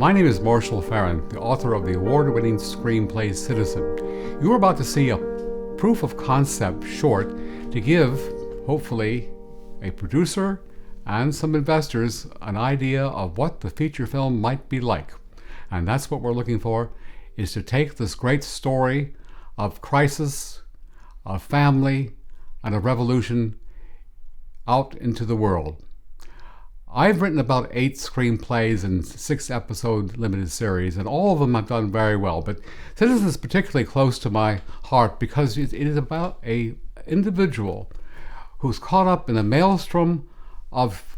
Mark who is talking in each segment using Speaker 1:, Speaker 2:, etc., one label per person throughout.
Speaker 1: My name is Marshall Farron, the author of the award-winning screenplay Citizen. You are about to see a proof of concept short to give, hopefully, a producer and some investors an idea of what the feature film might be like. And that's what we're looking for, is to take this great story of crisis, of family, and of revolution out into the world. I've written about 8 screenplays and 6-episode limited series, and all of them have done very well. But Citizen is particularly close to my heart because it is about an individual who's caught up in a maelstrom of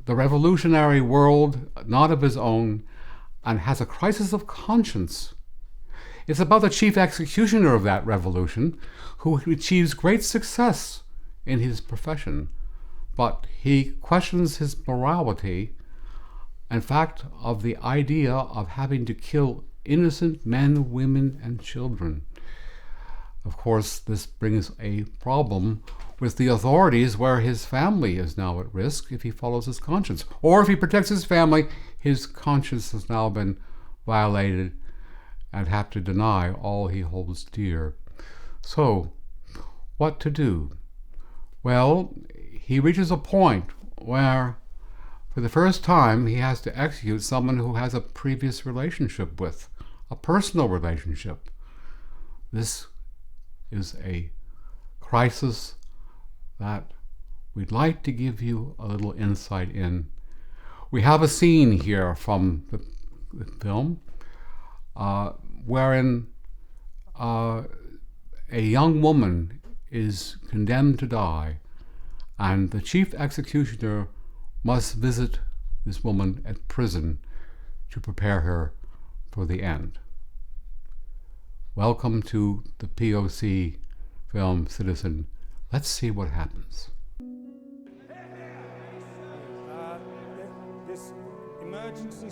Speaker 1: the revolutionary world, not of his own, and has a crisis of conscience. It's about the chief executioner of that revolution who achieves great success in his profession. But he questions his morality, in fact, of the idea of having to kill innocent men, women, and children. Of course, this brings a problem with the authorities where his family is now at risk if he follows his conscience. Or if he protects his family, his conscience has now been violated and have to deny all he holds dear. So, what to do? Well, he reaches a point where, for the first time, he has to execute someone who has a previous relationship with, a personal relationship. This is a crisis that we'd like to give you a little insight in. We have a scene here from the film wherein a young woman is condemned to die, and the chief executioner must visit this woman at prison to prepare her for the end. Welcome to the POC film Citizen. Let's see what happens.
Speaker 2: This emergency.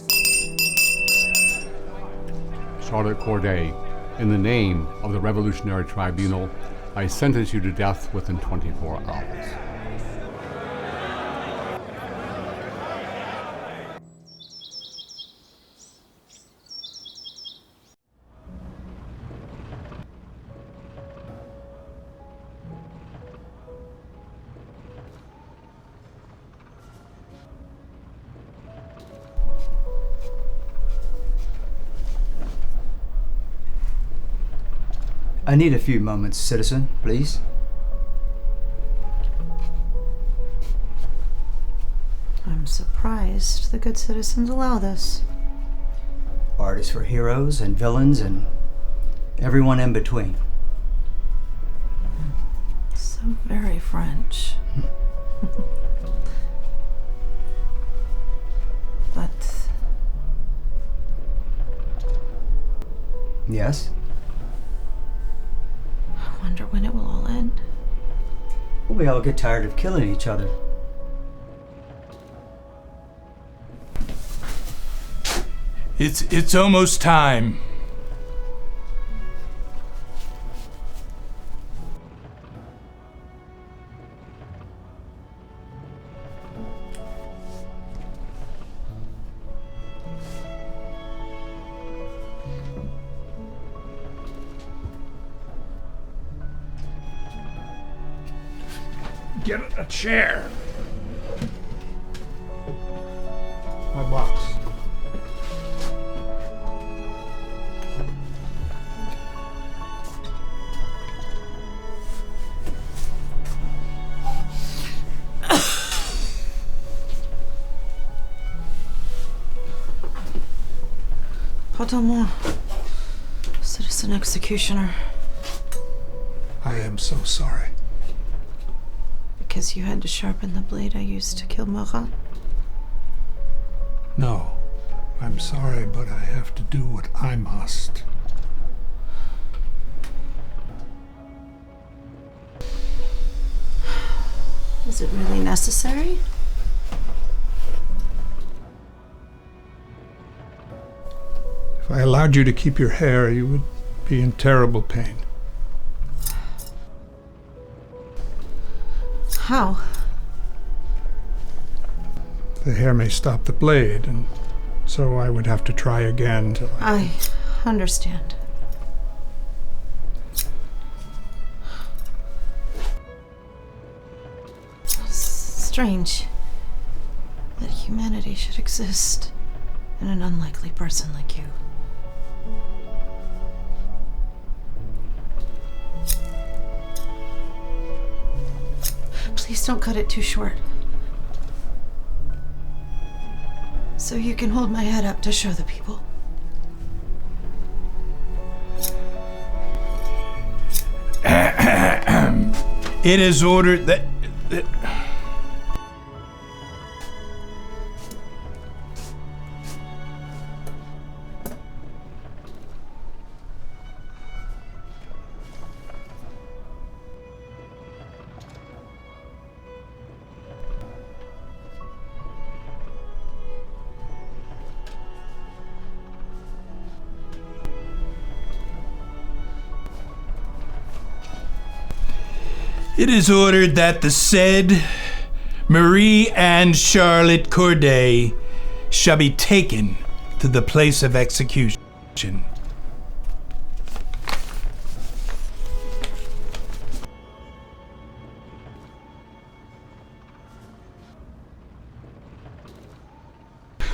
Speaker 1: Charlotte Corday, in the name of the Revolutionary Tribunal, I sentence you to death within 24 hours.
Speaker 3: I need a few moments, citizen, please.
Speaker 4: I'm surprised the good citizens allow this.
Speaker 3: Art is for heroes and villains and everyone in between.
Speaker 4: So very French. But...
Speaker 3: Yes?
Speaker 4: I wonder when it will all end.
Speaker 3: Well, we all get tired of killing each other.
Speaker 2: It's almost time. Get a chair. My box.
Speaker 4: Pardon-moi, Citizen Executioner.
Speaker 2: I am so sorry.
Speaker 4: Because you had to sharpen the blade I used to kill Marat?
Speaker 2: No, I'm sorry, but I have to do what I must.
Speaker 4: Is it really necessary?
Speaker 2: If I allowed you to keep your hair, you would be in terrible pain.
Speaker 4: How?
Speaker 2: The hair may stop the blade and So I would have to try again till
Speaker 4: I understand. Strange that humanity should exist in an unlikely person like you. Please don't cut it too short. So you can hold my head up to show the people.
Speaker 5: It is ordered that... It is ordered that the said Marie and Charlotte Corday shall be taken to the place of execution.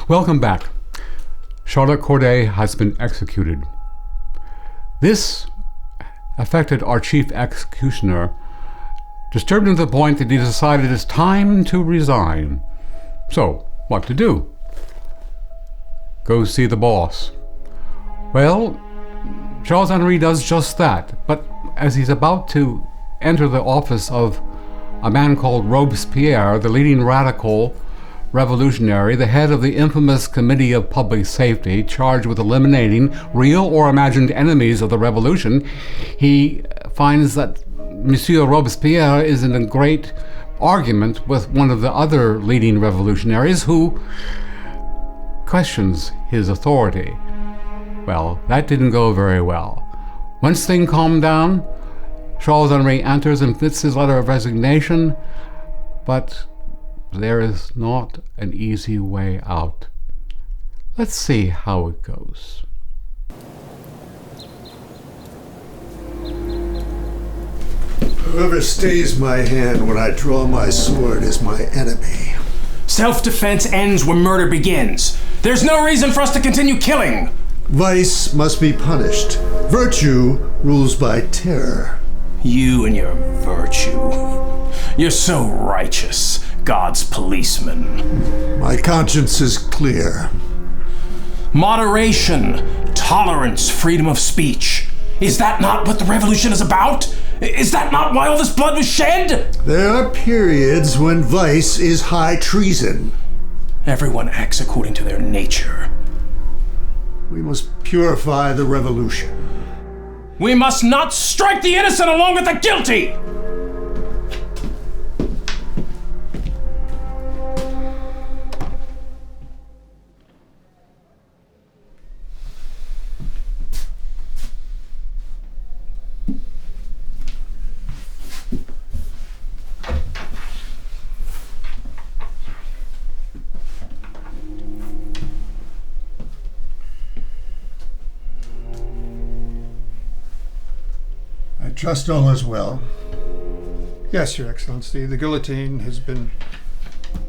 Speaker 1: Welcome back. Charlotte Corday has been executed. This affected our chief executioner, disturbed him to the point that he decided it's time to resign. So, what to do? Go see the boss. Well, Charles Henry does just that, but as he's about to enter the office of a man called Robespierre, the leading radical revolutionary, the head of the infamous Committee of Public Safety, charged with eliminating real or imagined enemies of the revolution, he finds that Monsieur Robespierre is in a great argument with one of the other leading revolutionaries who questions his authority. Well, that didn't go very well. Once things calmed down, Charles Henry enters and fits his letter of resignation, but there is not an easy way out. Let's see how it goes.
Speaker 6: Whoever stays my hand when I draw my sword is my enemy.
Speaker 7: Self-defense ends when murder begins. There's no reason for us to continue killing.
Speaker 6: Vice must be punished. Virtue rules by terror.
Speaker 7: You and your virtue. You're so righteous, God's policeman.
Speaker 6: My conscience is clear.
Speaker 7: Moderation, tolerance, freedom of speech. Is that not what the revolution is about? Is that not why all this blood was shed?
Speaker 6: There are periods when vice is high treason.
Speaker 7: Everyone acts according to their nature.
Speaker 6: We must purify the revolution.
Speaker 7: We must not strike the innocent along with the guilty!
Speaker 6: I trust all is well.
Speaker 2: Yes, Your Excellency. The guillotine has been...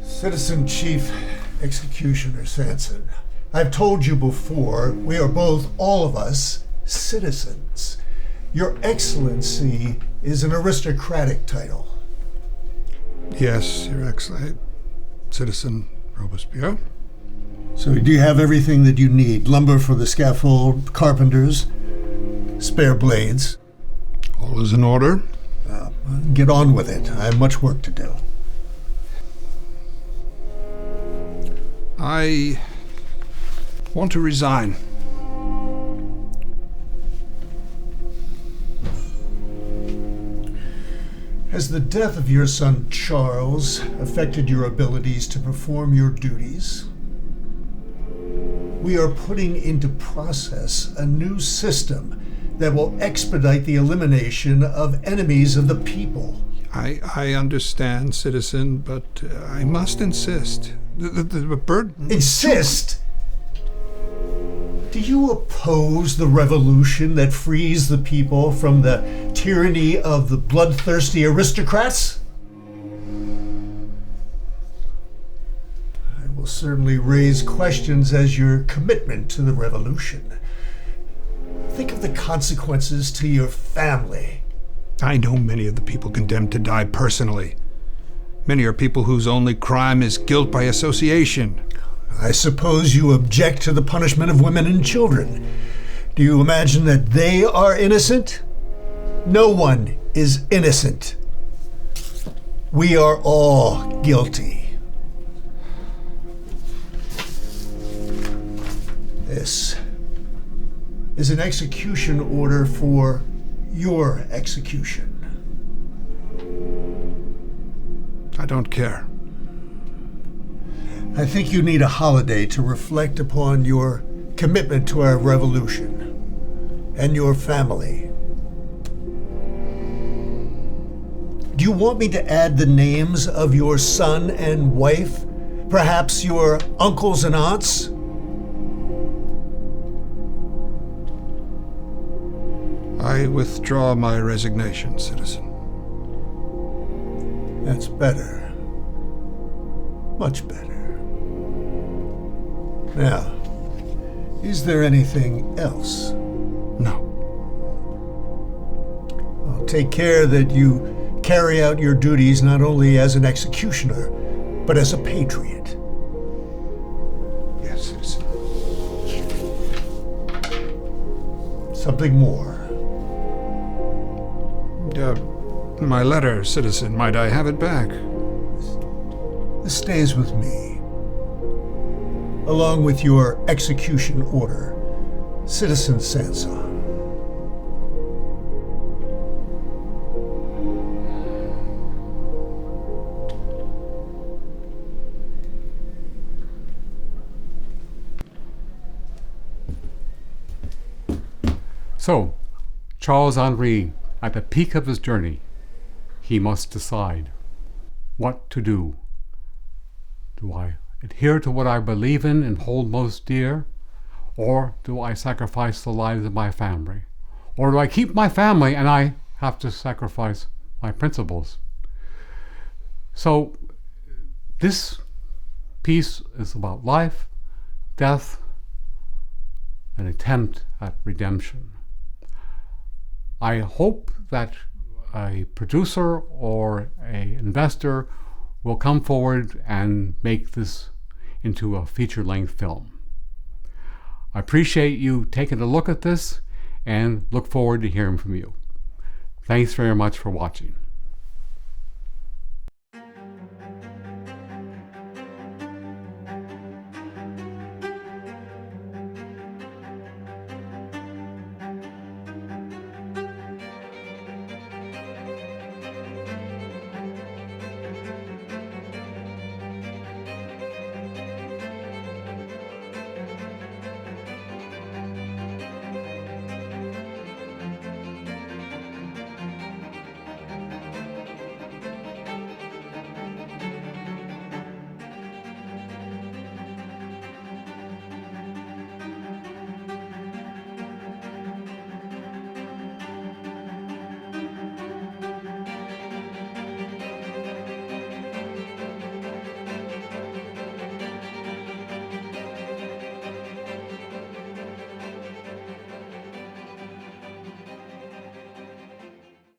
Speaker 6: Citizen Chief Executioner Sanson, I've told you before, we are both, all of us, citizens. Your Excellency is an aristocratic title.
Speaker 2: Yes, Your Excellency. Citizen Robespierre.
Speaker 6: So do you have everything that you need? Lumber for the scaffold, carpenters, spare blades?
Speaker 2: All is in order.
Speaker 6: Get on with it. I have much work to do.
Speaker 2: I want to resign.
Speaker 6: Has the death of your son Charles affected your abilities to perform your duties? We are putting into process a new system that will expedite the elimination of enemies of the people.
Speaker 2: I understand, citizen, but I must insist. The burden...
Speaker 6: Insist? Do you oppose the revolution that frees the people from the tyranny of the bloodthirsty aristocrats? I will certainly raise questions as your commitment to the revolution. Think of the consequences to your family.
Speaker 2: I know many of the people condemned to die personally. Many are people whose only crime is guilt by association.
Speaker 6: I suppose you object to the punishment of women and children. Do you imagine that they are innocent? No one is innocent. We are all guilty. This is an execution order for your execution.
Speaker 2: I don't care.
Speaker 6: I think you need a holiday to reflect upon your commitment to our revolution and your family. Do you want me to add the names of your son and wife? Perhaps your uncles and aunts?
Speaker 2: I withdraw my resignation, citizen.
Speaker 6: That's better. Much better. Now, is there anything else?
Speaker 2: No.
Speaker 6: I'll take care that you carry out your duties not only as an executioner, but as a patriot.
Speaker 2: Yes, citizen.
Speaker 6: Something more.
Speaker 2: My letter, citizen. Might I have it back?
Speaker 6: This stays with me, along with your execution order, Citizen Sansa.
Speaker 1: So, Charles Henri, at the peak of his journey, he must decide what to do. Do I adhere to what I believe in and hold most dear? Or do I sacrifice the lives of my family? Or do I keep my family and I have to sacrifice my principles? So, this piece is about life, death, an attempt at redemption. I hope that a producer or an investor will come forward and make this into a feature-length film. I appreciate you taking a look at this and look forward to hearing from you. Thanks very much for watching.